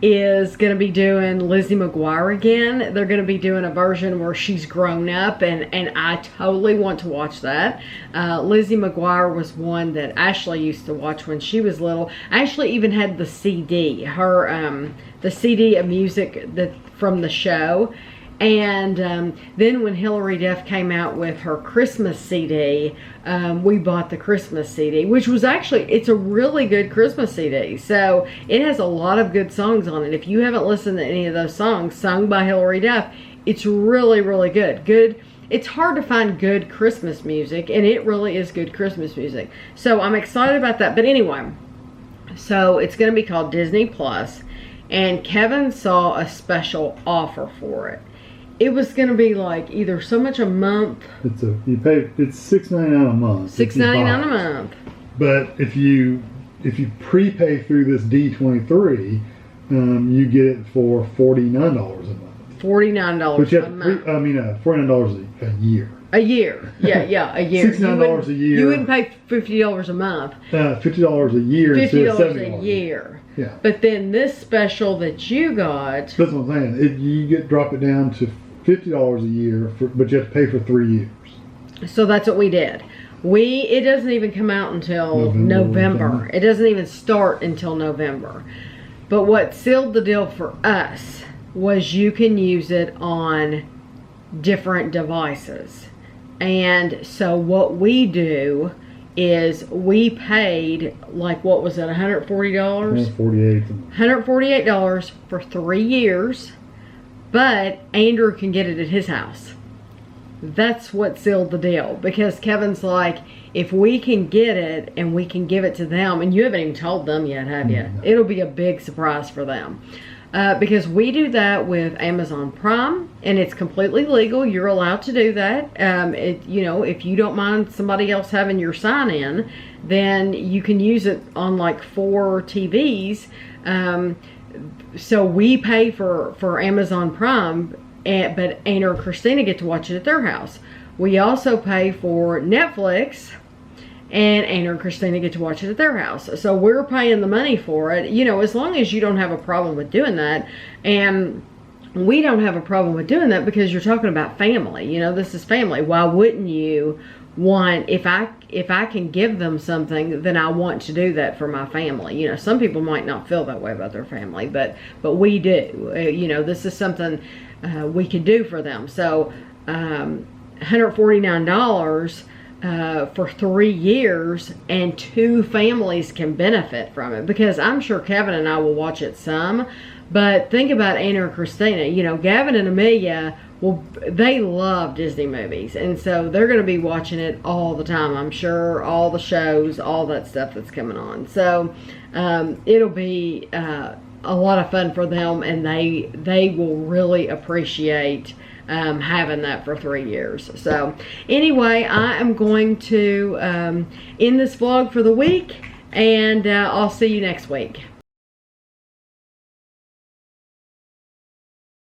is going to be doing Lizzie McGuire again. They're going to be doing a version where she's grown up, and I totally want to watch that. Lizzie McGuire was one that Ashley used to watch when she was little. Ashley even had the CD, the CD of music from the show. And then when Hilary Duff came out with her Christmas CD, we bought the Christmas CD, which was actually, it's a really good Christmas CD. So it has a lot of good songs on it. If you haven't listened to any of those songs sung by Hilary Duff, it's really, really good. It's hard to find good Christmas music, and it really is good Christmas music. So I'm excited about that. But anyway, so it's going to be called Disney Plus, and Kevin saw a special offer for it. It was going to be like either so much a month. It's $6.99 a month. $6.99 a month. But if you prepay through this D23, you get it for $49 a month. $49 a month. $49 a year. A year, yeah, a year. $69 a year. You wouldn't pay $50 a month. $50 a year instead of $70 a year. Yeah. But then this special that you got. That's what I'm saying. You drop it down to $50 a year, but you have to pay for 3 years. So that's what we did. It doesn't even come out until November. It doesn't even start until November. But what sealed the deal for us was you can use it on different devices. And so what we do is we paid, like, what was it, $140? $148 for 3 years, but Andrew can get it at his house. That's what sealed the deal, because Kevin's like, if we can get it and we can give it to them, and you haven't even told them yet, have you? No. It'll be a big surprise for them. Because we do that with Amazon Prime, and it's completely legal. You're allowed to do that. If you don't mind somebody else having your sign-in, then you can use it on like 4 TVs. So we pay for Amazon Prime, but Anna and Christina get to watch it at their house. We also pay for Netflix, and Anna and Christina get to watch it at their house. So we're paying the money for it, as long as you don't have a problem with doing that. And we don't have a problem with doing that because you're talking about family. This is family. Why wouldn't you want, if I can give them something, then I want to do that for my family. Some people might not feel that way about their family, but we do. This is something we can do for them. So $149 for 3 years, and 2 families can benefit from it, because I'm sure Kevin and I will watch it some. But think about Anna and Christina. Gavin and Amelia, well, they love Disney movies, and so they're going to be watching it all the time, I'm sure. All the shows, all that stuff that's coming on. So it'll be a lot of fun for them, and they will really appreciate having that for 3 years. So anyway, I am going to end this vlog for the week, and I'll see you next week.